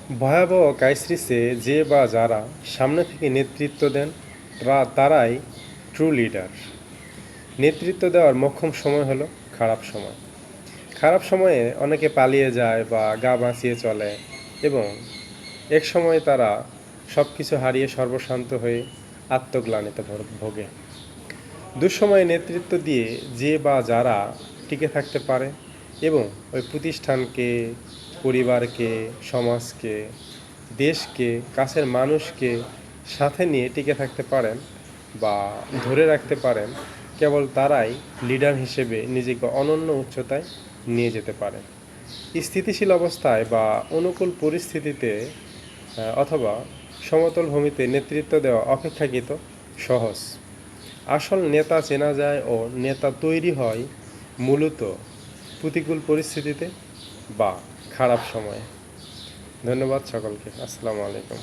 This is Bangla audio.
ভয়াবহ ক্রাইসিসে যে বা যারা সামনে থেকে নেতৃত্ব দেন তারাই ট্রু লিডার। নেতৃত্ব দেওয়ার মোক্ষম সময় হলো খারাপ সময়। খারাপ সময়ে অনেকে পালিয়ে যায় বা গা বাঁচিয়ে চলে এবং এক সময় তারা সব কিছু হারিয়ে সর্বশান্ত হয়ে আত্মগ্লানিতে ভোগে। দুঃসময়ে নেতৃত্ব দিয়ে যে বা যারা টিকে থাকতে পারে এবং ওই প্রতিষ্ঠানকে, পরিবারকে, সমাজকে, দেশকে, কাছের মানুষকে সাথে নিয়ে টিকে থাকতে পারেন বা ধরে রাখতে পারেন, কেবল তারাই লিডার হিসেবে নিজেকে অনন্য উচ্চতায় নিয়ে যেতে পারেন। স্থিতিশীল অবস্থায় বা অনুকূল পরিস্থিতিতে অথবা সমতল ভূমিতে নেতৃত্ব দেওয়া অপেক্ষাকৃত সহজ। আসল নেতা চেনা যায় ও নেতা তৈরি হয় মূলত প্রতিকূল পরিস্থিতিতে বা খারাপ সময়ে। ধন্যবাদ সকলকে। আসসালামু আলাইকুম।